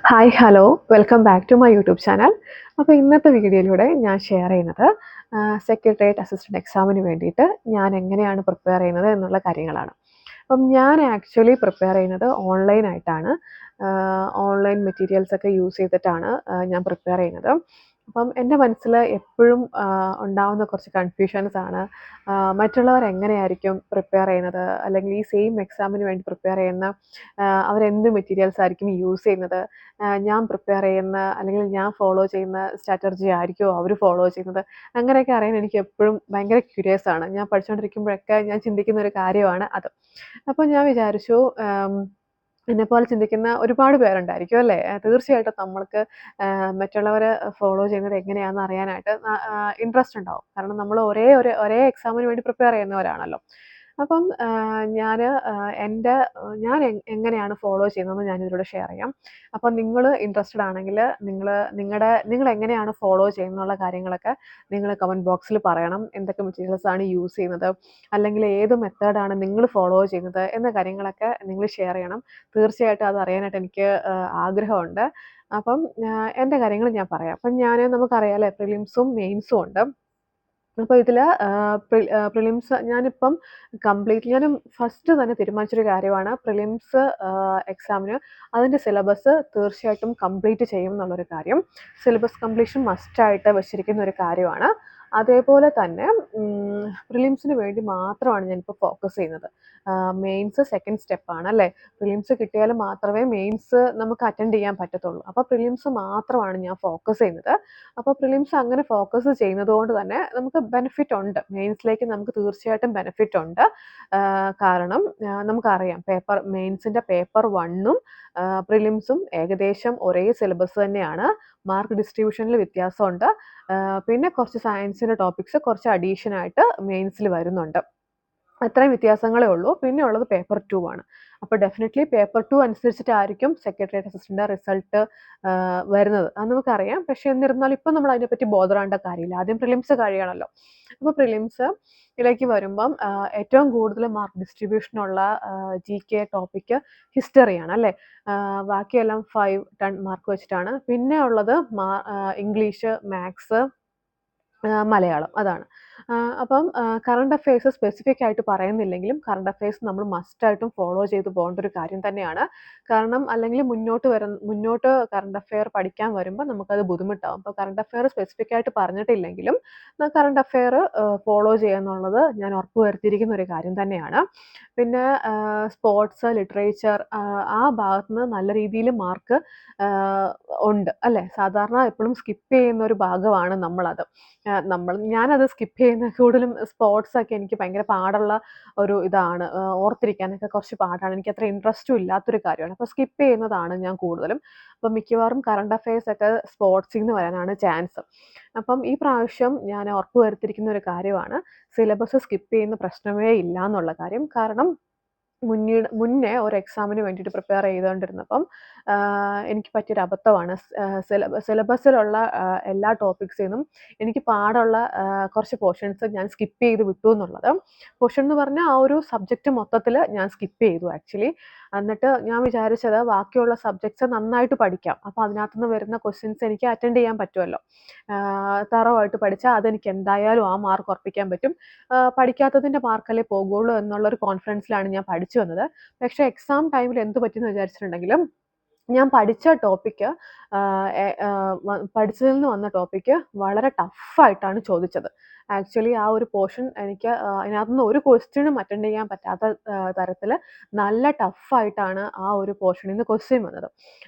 Hi hello welcome back to my YouTube channel. അപ്പോൾ ഇന്നത്തെ വീഡിയോയിലൂടെ ഞാൻ ഷെയർ ചെയ്യുന്നത് സെക്രട്ടേറിയറ്റ് അസിസ്റ്റൻറ്റ് എക്സാമിന് വേണ്ടിയിട്ട് ഞാൻ എങ്ങനെയാണ് പ്രിപ്പയർ ചെയ്യുന്നത് എന്നുള്ള കാര്യങ്ങളാണ്. അപ്പം ഞാൻ ആക്ച്വലി പ്രിപ്പയർ ചെയ്യുന്നത് ഓൺലൈനായിട്ടാണ്. ഓൺലൈൻ മെറ്റീരിയൽസ് ഒക്കെ യൂസ് ചെയ്തിട്ടാണ് ഞാൻ പ്രിപ്പയർ ചെയ്യുന്നത്. അപ്പം എൻ്റെ മനസ്സിൽ എപ്പോഴും ഉണ്ടാവുന്ന കുറച്ച് കൺഫ്യൂഷൻസ് ആണ്. മറ്റുള്ളവർ എങ്ങനെയായിരിക്കും പ്രിപ്പയർ ചെയ്യുന്നത്, അല്ലെങ്കിൽ ഈ സെയിം എക്സാമിന് വേണ്ടി പ്രിപ്പയർ ചെയ്യുന്ന അവരെന്ത് മെറ്റീരിയൽസ് ആയിരിക്കും യൂസ് ചെയ്യുന്നത്, ഞാൻ പ്രിപ്പയർ ചെയ്യുന്ന അല്ലെങ്കിൽ ഞാൻ ഫോളോ ചെയ്യുന്ന സ്ട്രാറ്റജി ആയിരിക്കുമോ അവർ ഫോളോ ചെയ്യുന്നത്, അങ്ങനെയൊക്കെ അറിയാൻ എനിക്ക് എപ്പോഴും ഭയങ്കര ക്യൂരിയസ് ആണ്. ഞാൻ പഠിച്ചുകൊണ്ടിരിക്കുമ്പോഴൊക്കെ ഞാൻ ചിന്തിക്കുന്ന ഒരു കാര്യമാണ് അത്. അപ്പോൾ ഞാൻ വിചാരിച്ചു, എന്നെപ്പോലെ ചിന്തിക്കുന്ന ഒരുപാട് പേരുണ്ടായിരിക്കും അല്ലേ? തീർച്ചയായിട്ടും നമ്മൾക്ക് മറ്റുള്ളവർ ഫോളോ ചെയ്യുന്നത് എങ്ങനെയാണെന്ന് അറിയാനായിട്ട് ഇൻട്രസ്റ്റ് ഉണ്ടാവും. കാരണം നമ്മൾ ഒരേ എക്സാമിന് വേണ്ടി പ്രിപ്പയർ ചെയ്യുന്നവരാണല്ലോ. അപ്പം എൻ്റെ ഞാൻ എങ്ങനെയാണ് ഫോളോ ചെയ്യുന്നതെന്ന് ഞാനിതിലൂടെ ഷെയർ ചെയ്യാം. അപ്പം നിങ്ങൾ ഇൻട്രസ്റ്റഡ് ആണെങ്കിൽ നിങ്ങൾ എങ്ങനെയാണ് ഫോളോ ചെയ്യുന്നുള്ള കാര്യങ്ങളൊക്കെ നിങ്ങൾ കമൻറ്റ് ബോക്സിൽ പറയണം. എന്തൊക്കെ മെറ്റീരിയൽസാണ് യൂസ് ചെയ്യുന്നത്, അല്ലെങ്കിൽ ഏത് മെത്തേഡാണ് നിങ്ങൾ ഫോളോ ചെയ്യുന്നത് എന്ന കാര്യങ്ങളൊക്കെ നിങ്ങൾ ഷെയർ ചെയ്യണം. തീർച്ചയായിട്ടും അത് അറിയാനായിട്ട് എനിക്ക് ആഗ്രഹമുണ്ട്. അപ്പം എൻ്റെ കാര്യങ്ങൾ ഞാൻ പറയാം. അപ്പം നമുക്കറിയാലോ, പ്രിലിംസും മെയിൻസും ഉണ്ട്. അപ്പോൾ ഇതിൽ പ്രിലിംസ് ഞാനിപ്പം ഞാൻ ഫസ്റ്റ് തന്നെ തീരുമാനിച്ചൊരു കാര്യമാണ്, പ്രിലിംസ് എക്സാമിന് അതിൻ്റെ സിലബസ് തീർച്ചയായിട്ടും കംപ്ലീറ്റ് ചെയ്യും എന്നുള്ളൊരു കാര്യം. സിലബസ് കംപ്ലീഷൻ മസ്റ്റായിട്ട് വെച്ചിരിക്കുന്ന ഒരു കാര്യമാണ്. അതേപോലെ തന്നെ പ്രിലിംസിന് വേണ്ടി മാത്രമാണ് ഞാനിപ്പോൾ ഫോക്കസ് ചെയ്യുന്നത്. മെയിൻസ് സെക്കൻഡ് സ്റ്റെപ്പാണ് അല്ലേ? പ്രിലിംസ് കിട്ടിയാൽ മാത്രമേ മെയിൻസ് നമുക്ക് അറ്റൻഡ് ചെയ്യാൻ പറ്റത്തുള്ളൂ. അപ്പോൾ പ്രിലിംസ് മാത്രമാണ് ഞാൻ ഫോക്കസ് ചെയ്യുന്നത്. അപ്പോൾ പ്രിലിംസ് അങ്ങനെ ഫോക്കസ് ചെയ്യുന്നത് കൊണ്ട് തന്നെ നമുക്ക് ബെനിഫിറ്റ് ഉണ്ട്. മെയിൻസിലേക്ക് നമുക്ക് തീർച്ചയായിട്ടും ബെനിഫിറ്റ് ഉണ്ട്. കാരണം നമുക്കറിയാം, മെയിൻസിൻ്റെ പേപ്പർ 1ഉം പ്രിലിംസും ഏകദേശം ഒരേ സിലബസ് തന്നെയാണ്. മാർക്ക് ഡിസ്ട്രിബ്യൂഷനിൽ വ്യത്യാസമുണ്ട്. പിന്നെ കുറച്ച് സയൻസിൻ്റെ ടോപ്പിക്സ് കുറച്ച് അഡീഷൻ ആയിട്ട് മെയിൻസിൽ വരുന്നുണ്ട്. അത്രയും വ്യത്യാസങ്ങളേ ഉള്ളൂ. പിന്നെ ഉള്ളത് പേപ്പർ 2 ആണ്. അപ്പോൾ ഡെഫിനറ്റ്ലി പേപ്പർ 2 അനുസരിച്ചിട്ടായിരിക്കും സെക്രട്ടേറിയറ്റ് അസിസ്റ്റൻ്റ് റിസൾട്ട് വരുന്നത്. അത് നമുക്കറിയാം. പക്ഷേ എന്നിരുന്നാലും ഇപ്പം നമ്മൾ അതിനെപ്പറ്റി ബോധറാവേണ്ട കാര്യമില്ല. ആദ്യം പ്രിലിംസ് കഴിയണമല്ലോ. അപ്പോൾ പ്രിലിംസിലേക്ക് വരുമ്പം ഏറ്റവും കൂടുതൽ മാർക്ക് ഡിസ്ട്രിബ്യൂഷനുള്ള GK ടോപ്പിക്ക് ഹിസ്റ്ററിയാണ് അല്ലേ? ബാക്കിയെല്ലാം 5, 10 മാർക്ക് വെച്ചിട്ടാണ്. പിന്നെ ഉള്ളത് ഇംഗ്ലീഷ്, മാത്സ്, മലയാളം അതാണ്. അപ്പം കറണ്ട് അഫയേഴ്സ് സ്പെസിഫിക് ആയിട്ട് പറയുന്നില്ലെങ്കിലും കറണ്ട് അഫയേഴ്സ് നമ്മൾ മസ്റ്റായിട്ടും ഫോളോ ചെയ്ത് പോകേണ്ട ഒരു കാര്യം തന്നെയാണ്. കാരണം അല്ലെങ്കിൽ മുന്നോട്ട് കറണ്ട് അഫെയർ പഠിക്കാൻ വരുമ്പോൾ നമുക്കത് ബുദ്ധിമുട്ടാവും. അപ്പോൾ കറണ്ട് അഫെയർ സ്പെസിഫിക് ആയിട്ട് പറഞ്ഞിട്ടില്ലെങ്കിലും കറണ്ട് അഫെയർ ഫോളോ ചെയ്യുക എന്നുള്ളത് ഞാൻ ഉറപ്പുവരുത്തിയിരിക്കുന്ന ഒരു കാര്യം തന്നെയാണ്. പിന്നെ സ്പോർട്സ്, ലിറ്ററേച്ചർ, ആ ഭാഗത്തുനിന്ന് നല്ല രീതിയിൽ മാർക്ക് ഉണ്ട് അല്ലേ? സാധാരണ എപ്പോഴും സ്കിപ്പ് ചെയ്യുന്ന ഒരു ഭാഗമാണ് നമ്മളത്. ഞാനത് സ്കിപ്പ് ചെയ്യുന്ന കൂടുതലും സ്പോർട്സൊക്കെ എനിക്ക് ഭയങ്കര പാടുള്ള ഒരു ഇതാണ്. ഓർത്തിരിക്കാനൊക്കെ കുറച്ച് പാടാണ്. എനിക്കത്ര ഇൻട്രസ്റ്റും ഇല്ലാത്തൊരു കാര്യമാണ്. അപ്പോൾ സ്കിപ്പ് ചെയ്യുന്നതാണ് ഞാൻ കൂടുതലും. അപ്പം മിക്കവാറും കറണ്ട് അഫയേഴ്സൊക്കെ സ്പോർട്സിൽ നിന്ന് വരാനാണ് ചാൻസ്. അപ്പം ഈ പ്രാവശ്യം ഞാൻ ഉറപ്പ് വരുത്തിയിരിക്കുന്ന ഒരു കാര്യമാണ്, സിലബസ് സ്കിപ്പ് ചെയ്യുന്ന പ്രശ്നമേ ഇല്ല എന്നുള്ള കാര്യം. കാരണം മുന്നേ ഒരു എക്സാമിന് വേണ്ടിയിട്ട് പ്രിപ്പയർ ചെയ്തുകൊണ്ടിരുന്നപ്പം എനിക്ക് പറ്റിയൊരു അബദ്ധമാണ്. സിലബസിലുള്ള എല്ലാ ടോപ്പിക്സിൽ നിന്നും എനിക്ക് പാടുള്ള കുറച്ച് പോർഷൻസ് ഞാൻ സ്കിപ്പ് ചെയ്ത് വിട്ടു എന്നുള്ളത്. പോർഷൻ എന്ന് പറഞ്ഞാൽ ആ ഒരു സബ്ജക്റ്റ് മൊത്തത്തിൽ ഞാൻ സ്കിപ്പ് ചെയ്തു ആക്ച്വലി. എന്നിട്ട് ഞാൻ വിചാരിച്ചത് ബാക്കിയുള്ള സബ്ജക്ട്സ് നന്നായിട്ട് പഠിക്കാം. അപ്പോൾ അതിനകത്തുനിന്ന് വരുന്ന ക്വസ്റ്റ്യൻസ് എനിക്ക് അറ്റൻഡ് ചെയ്യാൻ പറ്റുമല്ലോ. തറവായിട്ട് പഠിച്ചാൽ അതെനിക്ക് എന്തായാലും ആ മാർക്ക് ഉറപ്പിക്കാൻ പറ്റും. പഠിക്കാത്തതിൻ്റെ മാർക്കല്ലേ പോകുള്ളൂ എന്നുള്ളൊരു കോൺഫിഡൻസിലാണ് ഞാൻ പഠിച്ചു വന്നത്. പക്ഷേ എക്സാം ടൈമിൽ എന്ത് പറ്റിയെന്ന് വിചാരിച്ചിട്ടുണ്ടെങ്കിലും, ഞാൻ പഠിച്ച ടോപ്പിക്ക് പഠിച്ചതിൽ നിന്ന് വന്ന ടോപ്പിക്ക് വളരെ ടഫായിട്ടാണ് ചോദിച്ചത്. ആക്ച്വലി ആ ഒരു പോർഷൻ എനിക്ക് അതിനകത്തുനിന്ന് ഒരു ക്വസ്റ്റ്യനും അറ്റൻഡ് ചെയ്യാൻ പറ്റാത്ത തരത്തിൽ നല്ല ടഫായിട്ടാണ് ആ ഒരു പോർഷനിൽ നിന്ന് ക്വസ്റ്റ്യൻ വന്നത്.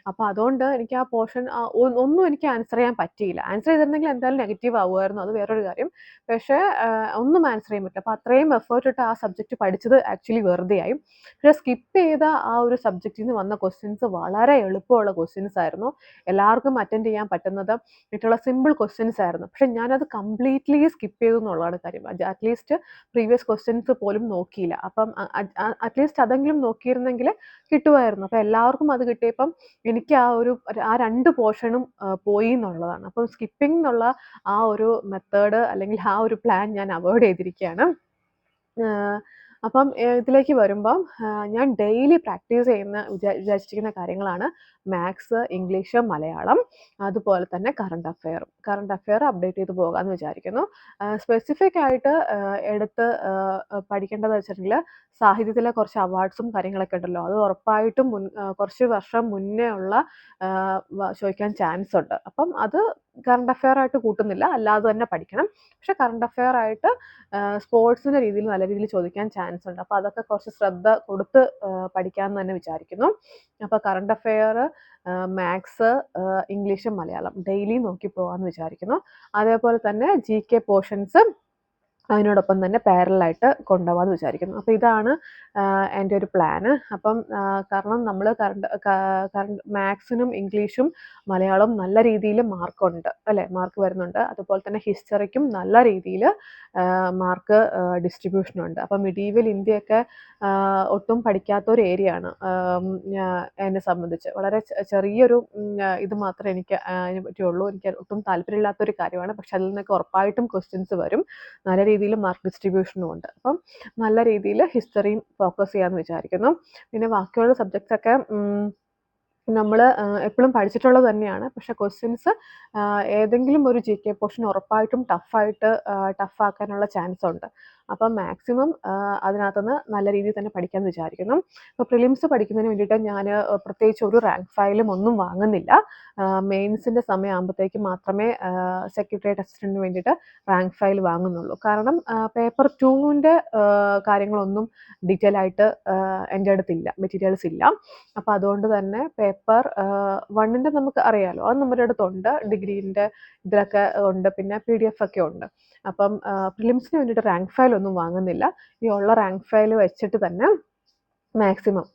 അപ്പോൾ അതുകൊണ്ട് എനിക്ക് ആ പോർഷൻ ഒന്നും എനിക്ക് ആൻസർ ചെയ്യാൻ പറ്റിയില്ല. ആൻസർ ചെയ്തിരുന്നെങ്കിൽ എന്തായാലും നെഗറ്റീവ് ആവുമായിരുന്നു, അത് വേറൊരു കാര്യം. പക്ഷേ ഒന്നും ആൻസർ ചെയ്യാൻ പറ്റില്ല. അപ്പോൾ അത്രയും എഫേർട്ട് ഇട്ട് ആ സബ്ജക്റ്റ് പഠിച്ചത് ആക്ച്വലി വെറുതെയായി. പക്ഷേ സ്കിപ്പ് ചെയ്ത ആ ഒരു സബ്ജക്റ്റിൽ നിന്ന് വന്ന ക്വസ്റ്റ്യൻസ് വളരെ എളുപ്പമുള്ള ക്വസ്റ്റ്യൻസ് ആയിരുന്നു. എല്ലാവർക്കും അറ്റൻഡ് ചെയ്യാൻ പറ്റുന്നത് മറ്റുള്ള സിമ്പിൾ ക്വസ്റ്റ്യൻസ് ആയിരുന്നു. പക്ഷെ ഞാനത് കംപ്ലീറ്റ്ലി സ്കിപ്പ് ചെയ്തു എന്നുള്ളതാണ് കാര്യം. അറ്റ്ലീസ്റ്റ് പ്രീവിയസ് ക്വസ്റ്റ്യൻസ് പോലും നോക്കിയില്ല. അപ്പം അറ്റ്ലീസ്റ്റ് അതെങ്കിലും നോക്കിയിരുന്നെങ്കിൽ കിട്ടുമായിരുന്നു. അപ്പോൾ എല്ലാവർക്കും അത് കിട്ടിയപ്പം എനിക്ക് ആ 2 പോർഷനും പോയി എന്നുള്ളതാണ്. അപ്പം സ്കിപ്പിംഗ് എന്നുള്ള ആ ഒരു മെത്തേഡ് അല്ലെങ്കിൽ ആ ഒരു പ്ലാൻ ഞാൻ അവോയ്ഡ് ചെയ്തിരിക്കുകയാണ്. അപ്പം ഇതിലേക്ക് വരുമ്പം ഞാൻ ഡെയിലി പ്രാക്ടീസ് ചെയ്യുന്ന വിചാരിച്ചിരിക്കുന്ന കാര്യങ്ങളാണ് മാത്സ്, ഇംഗ്ലീഷ്, മലയാളം, അതുപോലെ തന്നെ കറണ്ട് അഫെയർ അപ്ഡേറ്റ് ചെയ്ത് പോകാമെന്ന് വിചാരിക്കുന്നു. സ്പെസിഫിക് ആയിട്ട് എടുത്ത് പഠിക്കേണ്ടതെന്ന് വെച്ചിട്ടുണ്ടെങ്കിൽ സാഹിത്യത്തിലെ കുറച്ച് അവാർഡ്സും കാര്യങ്ങളൊക്കെ ഉണ്ടല്ലോ, അത് ഉറപ്പായിട്ടും കുറച്ച് വർഷം മുന്നേ ഉള്ള ചോദിക്കാൻ ചാൻസ് ഉണ്ട്. അപ്പം അത് കറണ്ട് അഫെയർ ആയിട്ട് കൂട്ടുന്നില്ല, അല്ലാതെ തന്നെ പഠിക്കണം. പക്ഷെ കറണ്ട് അഫെയർ ആയിട്ട് സ്പോർട്സിൻ്റെ രീതിയിൽ നല്ല രീതിയിൽ ചോദിക്കാൻ ചാൻസ് ഉണ്ട്. അപ്പോൾ അതൊക്കെ കുറച്ച് ശ്രദ്ധ കൊടുത്ത് പഠിക്കാമെന്ന് തന്നെ വിചാരിക്കുന്നു. അപ്പോൾ current affair, maths, English, Malayalam daily നോക്കി പോകാമെന്ന് വിചാരിക്കുന്നു. അതേപോലെ തന്നെ GK പോർഷൻസ് അതിനോടൊപ്പം തന്നെ പാരലായിട്ട് കൊണ്ടുപോകാമെന്ന് വിചാരിക്കുന്നു. അപ്പോൾ ഇതാണ് എൻ്റെ ഒരു പ്ലാന്. അപ്പം കാരണം നമ്മൾ കറണ്ട് മാത്സിനും ഇംഗ്ലീഷും മലയാളവും നല്ല രീതിയിൽ മാർക്കുണ്ട് അല്ലേ, മാർക്ക് വരുന്നുണ്ട്. അതുപോലെ തന്നെ ഹിസ്റ്ററിക്കും നല്ല രീതിയിൽ മാർക്ക് ഡിസ്ട്രിബ്യൂഷനുണ്ട്. അപ്പം മിഡീവൽ ഇന്ത്യയൊക്കെ ഒട്ടും പഠിക്കാത്ത ഒരു ഏരിയ ആണ് എന്നെ സംബന്ധിച്ച്. വളരെ ചെറിയൊരു ഇത് മാത്രമേ എനിക്ക് അതിനെ പറ്റിയുള്ളൂ. എനിക്ക് ഒട്ടും താല്പര്യമില്ലാത്തൊരു കാര്യമാണ്. പക്ഷെ അതിൽ നിന്നൊക്കെ ഉറപ്പായിട്ടും ക്വസ്റ്റ്യൻസ് വരും. നല്ല രീതിയിൽ മാർക്ക് ഡിസ്ട്രിബ്യൂഷനും ഉണ്ട്. അപ്പം നല്ല രീതിയിൽ ഹിസ്റ്ററിയും ഫോക്കസ് ചെയ്യാമെന്ന് വിചാരിക്കുന്നു. പിന്നെ ബാക്കിയുള്ള സബ്ജക്ട്സൊക്കെ നമ്മൾ എപ്പോഴും പഠിച്ചിട്ടുള്ളത് തന്നെയാണ്. പക്ഷെ ക്വസ്റ്റ്യൻസ് ഏതെങ്കിലും ഒരു GK പോർഷൻ ഉറപ്പായിട്ടും ടഫാക്കാനുള്ള ചാൻസ് ഉണ്ട്. അപ്പം മാക്സിമം അതിനകത്തുനിന്ന് നല്ല രീതിയിൽ തന്നെ പഠിക്കാമെന്ന് വിചാരിക്കുന്നു. ഇപ്പോൾ പ്രിലിംസ് പഠിക്കുന്നതിന് വേണ്ടിയിട്ട് ഞാൻ പ്രത്യേകിച്ച് ഒരു റാങ്ക് ഫയലും ഒന്നും വാങ്ങുന്നില്ല. മെയിൻസിൻ്റെ സമയമാകുമ്പോഴത്തേക്ക് മാത്രമേ സെക്രട്ടേറിയറ്റ് അസിസ്റ്റൻറ്റിന് വേണ്ടിയിട്ട് റാങ്ക് ഫയൽ വാങ്ങുന്നുള്ളൂ. കാരണം പേപ്പർ 2ൻ്റെ കാര്യങ്ങളൊന്നും ഡീറ്റെയിൽ ആയിട്ട് എൻ്റെ അടുത്തില്ല, മെറ്റീരിയൽസ് ഇല്ല. അപ്പോൾ അതുകൊണ്ട് തന്നെ പേപ്പർ 1ൻ്റെ നമുക്ക് അറിയാമല്ലോ, അത് നമ്മുടെ അടുത്തുണ്ട്. ഡിഗ്രീൻ്റെ ഇതിലൊക്കെ ഉണ്ട്, പിന്നെ PDF ഒക്കെ ഉണ്ട്. അപ്പം പ്രിലിംസിന് വേണ്ടിയിട്ട് റാങ്ക് ഫയൽ ഒന്നും വാങ്ങുന്നില്ല. ഈ ഉള്ള റാങ്ക് ഫയൽ വെച്ചിട്ട് തന്നെ മാക്സിമം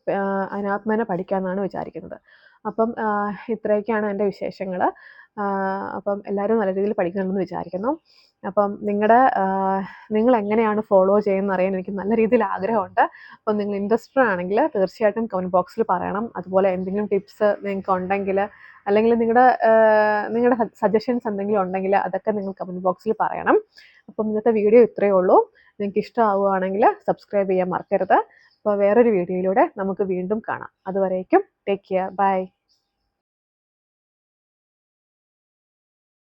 അതിനകത്ത് തന്നെ പഠിക്കാമെന്നാണ് വിചാരിക്കുന്നത്. അപ്പം ഇത്രയൊക്കെയാണ് എൻ്റെ വിശേഷങ്ങൾ. അപ്പം എല്ലാവരും നല്ല രീതിയിൽ പഠിക്കണമെന്ന് വിചാരിക്കുന്നു. അപ്പം നിങ്ങൾ എങ്ങനെയാണ് ഫോളോ ചെയ്യുന്നത് അറിയാൻ എനിക്ക് നല്ല രീതിയിൽ ആഗ്രഹമുണ്ട്. അപ്പം നിങ്ങൾ ഇൻട്രസ്റ്റഡ് ആണെങ്കിൽ തീർച്ചയായിട്ടും കമൻറ്റ് ബോക്സിൽ പറയണം. അതുപോലെ എന്തെങ്കിലും ടിപ്സ് നിങ്ങൾക്ക് ഉണ്ടെങ്കിൽ, അല്ലെങ്കിൽ നിങ്ങളുടെ സജഷൻസ് എന്തെങ്കിലും ഉണ്ടെങ്കിൽ അതൊക്കെ നിങ്ങൾ കമൻറ്റ് ബോക്സിൽ പറയണം. അപ്പം ഇന്നത്തെ വീഡിയോ ഇത്രയേ ഉള്ളൂ. നിങ്ങൾക്ക് ഇഷ്ടമാവുകയാണെങ്കിൽ സബ്സ്ക്രൈബ് ചെയ്യാൻ മറക്കരുത്. അപ്പോൾ വേറൊരു വീഡിയോയിലൂടെ നമുക്ക് വീണ്ടും കാണാം. അതുവരേക്കും ടേക്ക് കെയർ, ബൈ.